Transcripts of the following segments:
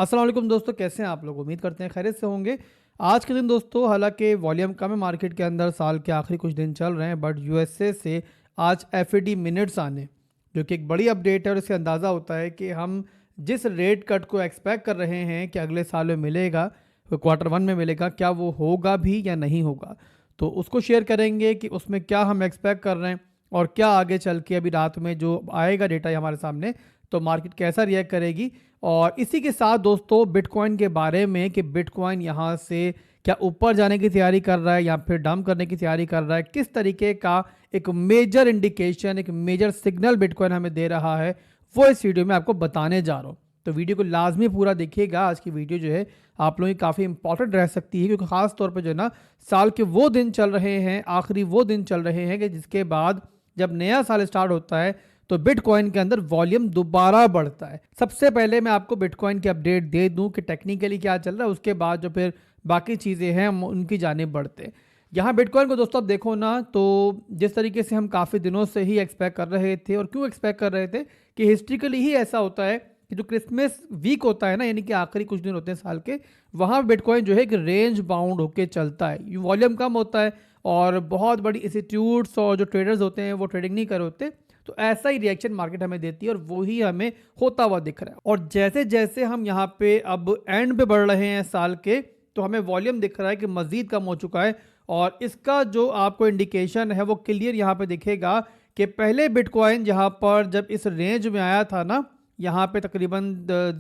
अस्सलाम वालेकुम दोस्तों, कैसे हैं आप लोग। उम्मीद करते हैं खैरियत से होंगे। आज के दिन दोस्तों हालांकि वॉल्यूम कम है मार्केट के अंदर, साल के आखिरी कुछ दिन चल रहे हैं, बट यूएसए से आज एफईडी मिनट्स आने, जो कि एक बड़ी अपडेट है और इससे अंदाज़ा होता है कि हम जिस रेट कट को एक्सपेक्ट कर रहे हैं कि अगले साल में मिलेगा, क्वार्टर वन में मिलेगा, क्या वो होगा भी या नहीं होगा। तो उसको शेयर करेंगे कि उसमें क्या हम एक्सपेक्ट कर रहे हैं और क्या आगे चल के अभी रात में जो आएगा डेटा हमारे सामने, तो मार्केट कैसा रिएक्ट करेगी। और इसी के साथ दोस्तों बिटकॉइन के बारे में कि बिटकॉइन यहाँ से क्या ऊपर जाने की तैयारी कर रहा है या फिर डंप करने की तैयारी कर रहा है, किस तरीके का एक मेजर इंडिकेशन, एक मेजर सिग्नल बिटकॉइन हमें दे रहा है, वो इस वीडियो में आपको बताने जा रहा हूँ। तो वीडियो को लाजमी पूरा देखिएगा। आज की वीडियो जो है आप लोगों की काफ़ी इंपॉर्टेंट रह सकती है, क्योंकि ख़ास तौर पर जो है ना साल के वो दिन चल रहे हैं, आखिरी वो दिन चल रहे हैं कि जिसके बाद जब नया साल स्टार्ट होता है तो बिटकॉइन के अंदर वॉल्यूम दोबारा बढ़ता है। सबसे पहले मैं आपको बिटकॉइन की अपडेट दे दूं कि टेक्निकली क्या चल रहा है, उसके बाद जो फिर बाकी चीज़ें हैं हम उनकी जानिब बढ़ते हैं। यहाँ बिटकॉइन को दोस्तों आप देखो ना, तो जिस तरीके से हम काफ़ी दिनों से ही एक्सपेक्ट कर रहे थे, और क्यों एक्सपेक्ट कर रहे थे कि हिस्ट्रिकली ही ऐसा होता है कि जो क्रिसमस वीक होता है ना, यानी कि आखिरी कुछ दिन होते हैं साल के, वहाँ बिटकॉइन जो है एक रेंज बाउंड होकर चलता है, वॉल्यूम कम होता है और बहुत बड़ी इंस्टीट्यूट्स और जो ट्रेडर्स होते हैं वो ट्रेडिंग नहीं कर होते। तो ऐसा ही रिएक्शन मार्केट हमें देती है और वो ही हमें होता हुआ दिख रहा है। और जैसे जैसे हम यहाँ पे अब एंड पे बढ़ रहे हैं साल के, तो हमें वॉल्यूम दिख रहा है कि मजीद कम हो चुका है। और इसका जो आपको इंडिकेशन है वो क्लियर यहाँ पे दिखेगा कि पहले बिटकॉइन जहाँ पर जब इस रेंज में आया था ना, यहाँ पे तकरीबन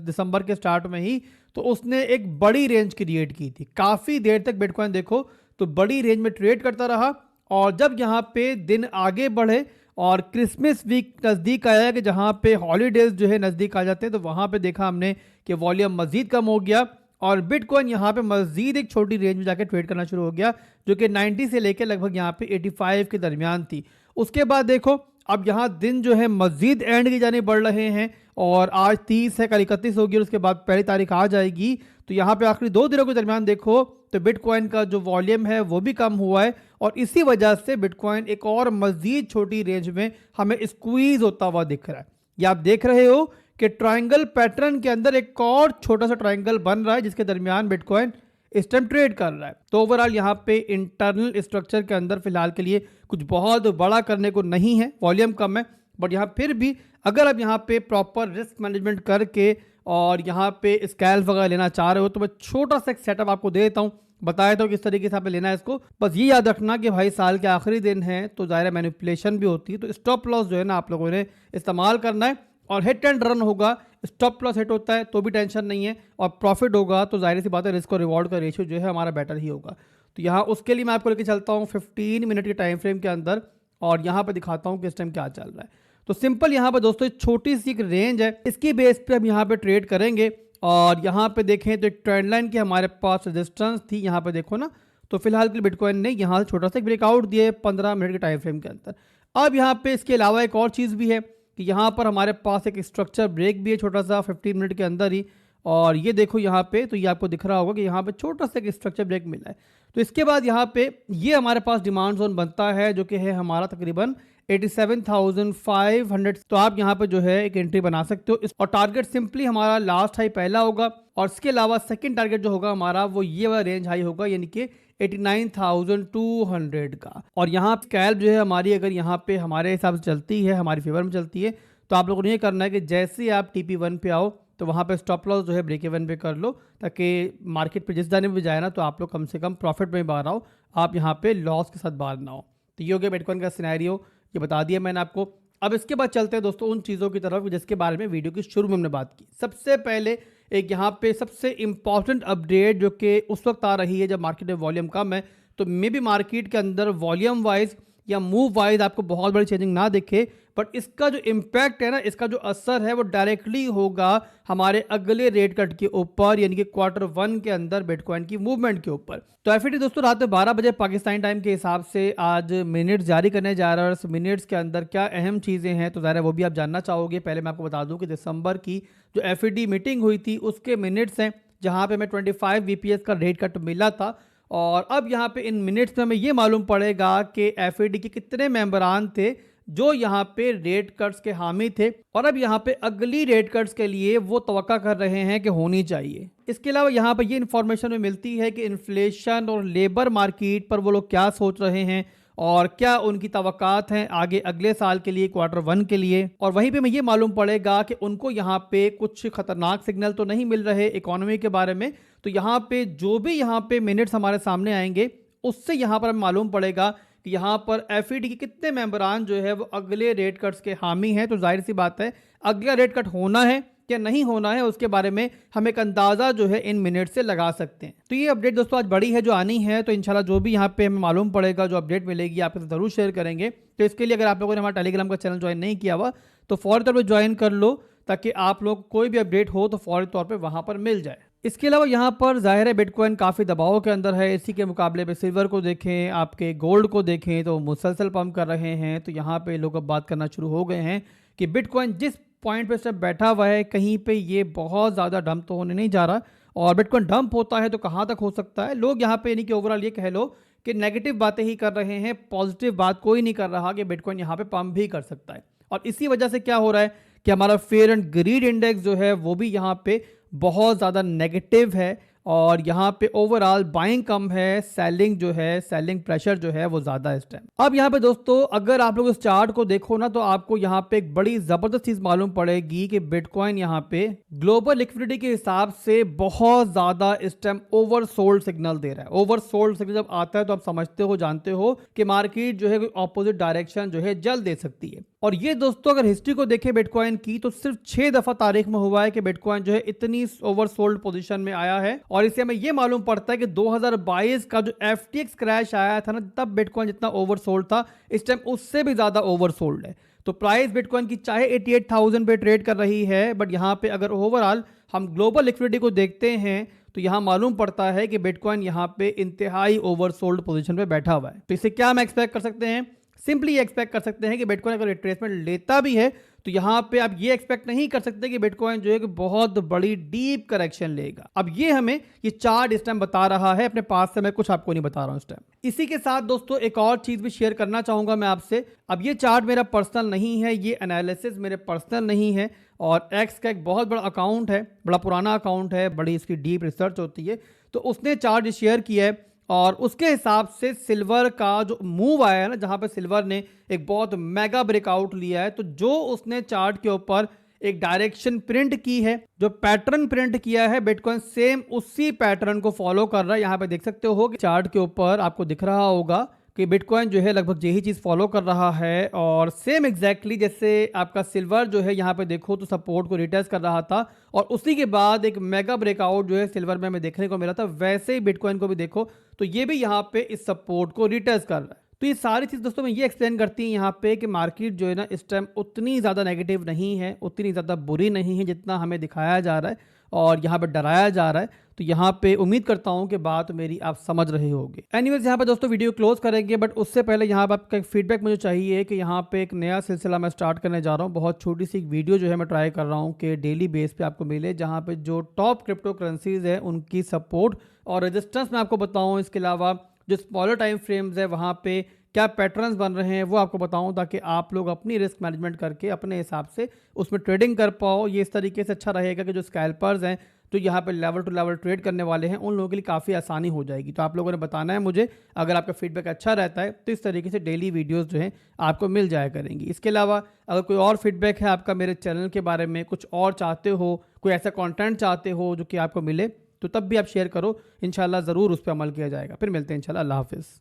दिसंबर के स्टार्ट में ही, तो उसने एक बड़ी रेंज क्रिएट की थी। काफ़ी देर तक बिटकॉइन देखो तो बड़ी रेंज में ट्रेड करता रहा। और जब यहाँ पे दिन आगे बढ़े और क्रिसमस वीक नज़दीक आया कि जहाँ पे हॉलीडेज जो है नज़दीक आ जाते हैं, तो वहाँ पे देखा हमने कि वॉल्यूम मज़ीद कम हो गया और बिटकॉइन यहाँ पे मज़ीद एक छोटी रेंज में जाके ट्रेड करना शुरू हो गया, जो कि 90 से लेकर लगभग यहाँ पे 85 के दरमियान थी। उसके बाद देखो अब यहाँ दिन जो है मज़ीद एंड की जाने बढ़ रहे हैं और आज 30 है, कल 31 होगी और उसके बाद पहली तारीख आ जाएगी। तो यहाँ पे आखिरी 2 दिनों के दरमियान देखो तो बिटकॉइन का जो वॉल्यूम है वो भी कम हुआ है और इसी वजह से बिटकॉइन एक और मजीद छोटी रेंज में हमें स्क्वीज होता हुआ दिख रहा है। ये आप देख रहे हो कि ट्रायंगल पैटर्न के अंदर एक और छोटा सा ट्रायंगल बन रहा है जिसके दरमियान बिटकॉइन इस टाइम ट्रेड कर रहा है। तो ओवरऑल यहाँ पे इंटरनल स्ट्रक्चर के अंदर फिलहाल के लिए कुछ बहुत बड़ा करने को नहीं है, वॉल्यूम कम है, बट यहाँ फिर भी अगर आप यहाँ पे प्रॉपर रिस्क मैनेजमेंट करके और यहाँ पे स्कैल्प वगैरह लेना चाह रहे हो, तो मैं छोटा सा एक सेटअप आपको दे देता हूँ, बताया था किस तरीके से आपने लेना है इसको। बस ये याद रखना कि भाई साल के आखिरी दिन है तो ज़ाहिर मैनिपुलेशन भी होती है, तो स्टॉप लॉस जो है ना आप लोगों ने इस्तेमाल करना है। और हिट एंड रन होगा, स्टॉप लॉस हिट होता है तो भी टेंशन नहीं है, और प्रॉफिट होगा तो जाहिर सी बात है रिस्क और रिवॉर्ड का रेशियो जो है हमारा बेटर ही होगा। तो यहाँ उसके लिए मैं आपको लेके चलता हूँ 15 मिनट के टाइम फ्रेम के अंदर और यहाँ पर दिखाता हूँ कि इस टाइम क्या चल रहा है। तो सिंपल यहाँ पर दोस्तों छोटी सी एक रेंज है, इसकी बेस पे हम यहाँ पे ट्रेड करेंगे। और यहाँ पे देखें तो एक ट्रेंड लाइन की हमारे पास रेजिस्टेंस थी, यहाँ पे देखो ना, तो फिलहाल के लिए बिटकॉइन ने यहाँ से छोटा सा एक ब्रेकआउट दिए 15 मिनट के टाइम फ्रेम के अंदर। अब यहाँ पे इसके अलावा एक और चीज़ भी है कि यहाँ पर हमारे पास एक स्ट्रक्चर ब्रेक भी है छोटा सा 15 मिनट के अंदर ही। और ये देखो यहाँ पे, तो ये आपको दिख रहा होगा कि यहाँ पे छोटा सा एक स्ट्रक्चर ब्रेक मिला है। तो इसके बाद यहाँ पे ये हमारे पास डिमांड जोन बनता है जो कि है हमारा तकरीबन 87,500। तो आप यहाँ पे जो है एक एंट्री बना सकते हो और टारगेट सिंपली हमारा लास्ट हाई पहला होगा और इसके अलावा सेकंड टारगेट जो होगा हमारा वो ये वाला रेंज हाई होगा, यानी कि 89,200 का। और यहाँ स्कैल्प जो है हमारी अगर यहाँ पे हमारे हिसाब से चलती है, हमारी फेवर में चलती है, तो आप लोगों ने ये करना है कि जैसे आप TP1 पे आओ तो वहाँ पे स्टॉप लॉस जो है ब्रेक इवन पे कर लो, ताकि मार्केट पे जिस जाने में भी जाए ना तो आप लोग कम से कम प्रॉफिट में बाहर आओ, आप यहाँ पे लॉस के साथ बाहर ना हो। तो ये हो गया बिटकॉइन का सिनेरियो, ये बता दिया मैंने आपको। अब इसके बाद चलते हैं दोस्तों उन चीज़ों की तरफ जिसके बारे में वीडियो की शुरू में हमने बात की। सबसे पहले एक यहाँ पे सबसे इंपॉर्टेंट अपडेट जो कि उस वक्त आ रही है जब मार्केट में वॉल्यूम कम है, तो मे बी मार्केट के अंदर वॉल्यूम वाइज या मूव वाइज आपको बहुत बड़ी चेंजिंग ना दिखे, बट इसका जो इम्पैक्ट है ना, इसका जो असर है वो डायरेक्टली होगा हमारे अगले रेट कट के ऊपर, यानी कि क्वार्टर वन के अंदर बिटकॉइन की मूवमेंट के ऊपर। तो एफईडी दोस्तों रात में 12 बजे पाकिस्तानी टाइम के हिसाब से आज मिनट्स जारी करने जा रहा है, और मिनट्स के अंदर क्या अहम चीज़ें हैं तो ज़ाहिर है वो भी आप जानना चाहोगे। पहले मैं आपको बता दूं कि दिसंबर की जो एफईडी मीटिंग हुई थी उसके मिनट्स हैं, जहाँ पे हमें 25 VPS का रेट कट मिला था। और अब यहाँ पे इन मिनट्स में हमें ये मालूम पड़ेगा कि एफईडी के कितने मेंबरान थे जो यहाँ पे रेट कट्स के हामी थे, और अब यहाँ पे अगली रेट कट्स के लिए वो तवक्का कर रहे हैं कि होनी चाहिए। इसके अलावा यहाँ पे ये इन्फॉर्मेशन में मिलती है कि इन्फ्लेशन और लेबर मार्केट पर वो लोग क्या सोच रहे हैं और क्या उनकी तवक्कात हैं आगे अगले साल के लिए, Q1 के लिए। और वहीं पे हमें ये मालूम पड़ेगा कि उनको यहाँ पे कुछ खतरनाक सिग्नल तो नहीं मिल रहे इकोनॉमी के बारे में। तो यहाँ पे जो भी यहाँ पे मिनट्स हमारे सामने आएंगे उससे यहाँ पर हमें मालूम पड़ेगा कि यहाँ पर एफईडी के कितने मेंबरान जो है वो अगले रेट कट्स के हामी हैं। तो जाहिर सी बात है अगला रेट कट होना है क्या नहीं होना है उसके बारे में हम एक अंदाजा जो है इन मिनट से लगा सकते हैं। तो ये अपडेट दोस्तों आज बड़ी है जो आनी है, तो इंशाल्लाह जो भी यहाँ पे हमें मालूम पड़ेगा, जो अपडेट मिलेगी आपके साथ जरूर शेयर करेंगे। तो इसके लिए अगर आप लोगों ने हमारा टेलीग्राम का चैनल ज्वाइन नहीं किया हुआ तो फौरी तौर पर ज्वाइन कर लो, ताकि आप लोग कोई भी अपडेट हो तो फौरी तौर पर वहां पर मिल जाए। इसके अलावा यहाँ पर जाहिर है बिटकॉइन काफ़ी दबाव के अंदर है। इसी के मुकाबले पे सिल्वर को देखें, आपके गोल्ड को देखें तो मुसलसल पंप कर रहे हैं। तो यहाँ पे लोग अब बात करना शुरू हो गए हैं कि बिटकॉइन जिस पॉइंट पे सब बैठा हुआ है कहीं पे ये बहुत ज़्यादा डंप तो होने नहीं जा रहा, और बिटकॉइन डंप होता है तो कहाँ तक हो सकता है। लोग यहाँ पे यानी कि ओवरऑल ये कह लो कि नेगेटिव बातें ही कर रहे हैं, पॉजिटिव बात कोई नहीं कर रहा कि बिटकॉइन यहाँ पे पंप भी कर सकता है। और इसी वजह से क्या हो रहा है कि हमारा फेयर एंड ग्रीड इंडेक्स जो है वो भी यहाँ पे बहुत ज़्यादा नेगेटिव है, और यहाँ पे ओवरऑल बाइंग कम है, सेलिंग जो है, सेलिंग प्रेशर जो है वो ज़्यादा इस टाइम। अब यहाँ पे दोस्तों अगर आप लोग इस चार्ट को देखो ना तो आपको यहाँ पे एक बड़ी ज़बरदस्त चीज़ मालूम पड़ेगी कि बिटकॉइन यहाँ पे ग्लोबल लिक्विडिटी के हिसाब से बहुत ज़्यादा इस टाइम ओवरसोल्ड सिग्नल दे रहा है। ओवरसोल्ड सिग्नल जब आता है तो आप समझते हो, जानते हो कि मार्केट जो है कोई ऑपोजिट डायरेक्शन जो है जल्द दे सकती है। और ये दोस्तों अगर हिस्ट्री को देखें बिटकॉइन की तो सिर्फ 6 दफा तारीख में हुआ है कि बिटकॉइन जो है इतनी ओवरसोल्ड पोजीशन में आया है। और इससे हमें ये मालूम पड़ता है कि 2022 का जो FTX क्रैश आया था ना, तब बिटकॉइन जितना ओवरसोल्ड था इस टाइम उससे भी ज्यादा ओवरसोल्ड है। तो प्राइस बिटकॉइन की चाहे 88,000 पे ट्रेड कर रही है, बट यहाँ पे अगर ओवरऑल हम ग्लोबल लिक्विडिटी को देखते हैं तो यहाँ मालूम पड़ता है कि बिटकॉइन यहाँ पे इंतहाई ओवरसोल्ड पोजीशन पे बैठा हुआ है। तो इससे क्या हम एक्सपेक्ट कर सकते हैं? सिंपली एक्सपेक्ट कर सकते हैं कि बिटकॉइन अगर रिट्रेसमेंट लेता भी है तो यहाँ पे आप ये एक्सपेक्ट नहीं कर सकते कि बिटकॉइन जो है कि बहुत बड़ी डीप करेक्शन लेगा। अब ये हमें ये चार्ट इस टाइम बता रहा है, अपने पास से मैं कुछ आपको नहीं बता रहा हूँ इस टाइम। इसी के साथ दोस्तों एक और चीज भी शेयर करना चाहूंगा मैं आपसे। अब ये चार्ट मेरा पर्सनल नहीं है, ये एनालिसिस मेरे पर्सनल नहीं है, और एक्स का एक बहुत बड़ा अकाउंट है, बड़ा पुराना अकाउंट है, बड़ी इसकी डीप रिसर्च होती है, तो उसने चार्ट शेयर किया है। और उसके हिसाब से सिल्वर का जो मूव आया है ना, जहां पे सिल्वर ने एक बहुत मेगा ब्रेकआउट लिया है, तो जो उसने चार्ट के ऊपर एक डायरेक्शन प्रिंट की है, जो पैटर्न प्रिंट किया है, बिटकॉइन सेम उसी पैटर्न को फॉलो कर रहा है। यहां पे देख सकते हो कि चार्ट के ऊपर आपको दिख रहा होगा कि बिटकॉइन जो है लगभग यही चीज़ फॉलो कर रहा है, और सेम एग्जैक्टली जैसे आपका सिल्वर जो है यहाँ पे देखो तो सपोर्ट को रिटेस्ट कर रहा था, और उसी के बाद एक मेगा ब्रेकआउट जो है सिल्वर में हमें देखने को मिला था, वैसे ही बिटकॉइन को भी देखो तो ये भी यहाँ पे इस सपोर्ट को रिटेस्ट कर रहा है। तो ये सारी चीज़ दोस्तों मैं ये एक्सप्लेन करती है यहाँ पे कि मार्केट जो है ना इस टाइम उतनी ज़्यादा नेगेटिव नहीं है, उतनी ज़्यादा बुरी नहीं है जितना हमें दिखाया जा रहा है और यहाँ पे डराया जा रहा है। तो यहाँ पे उम्मीद करता हूँ कि बात मेरी आप समझ रहे होंगे। एनीवेज यहाँ पे दोस्तों वीडियो क्लोज करेंगे, बट उससे पहले यहाँ पे आपका एक फीडबैक मुझे चाहिए कि यहाँ पे एक नया सिलसिला मैं स्टार्ट करने जा रहा हूँ। बहुत छोटी सी एक वीडियो जो है मैं ट्राई कर रहा हूँ कि डेली बेस पे आपको मिले, जहाँ पे जो टॉप क्रिप्टो करेंसीज है उनकी सपोर्ट और रेजिस्टेंस मैं आपको बताऊँ। इसके अलावा जो स्मॉलर टाइम फ्रेम्स है वहाँ पे क्या पैटर्न्स बन रहे हैं वो आपको बताऊं, ताकि आप लोग अपनी रिस्क मैनेजमेंट करके अपने हिसाब से उसमें ट्रेडिंग कर पाओ। ये इस तरीके से अच्छा रहेगा कि जो स्कैल्पर्स हैं, जो यहाँ पे लेवल टू लेवल ट्रेड करने वाले हैं, उन लोगों के लिए काफ़ी आसानी हो जाएगी। तो आप लोगों ने बताना है मुझे, अगर आपका फीडबैक अच्छा रहता है तो इस तरीके से डेली वीडियोस जो हैं आपको मिल जाया करेंगी। इसके अलावा अगर कोई और फीडबैक है आपका मेरे चैनल के बारे में, कुछ और चाहते हो, कोई ऐसा कॉन्टेंट चाहते हो जो कि आपको मिले, तो तब भी आप शेयर करो, इंशाल्लाह ज़रूर उस पर अमल किया जाएगा। फिर मिलते हैं इंशाल्लाह। अल्लाह हाफिज़।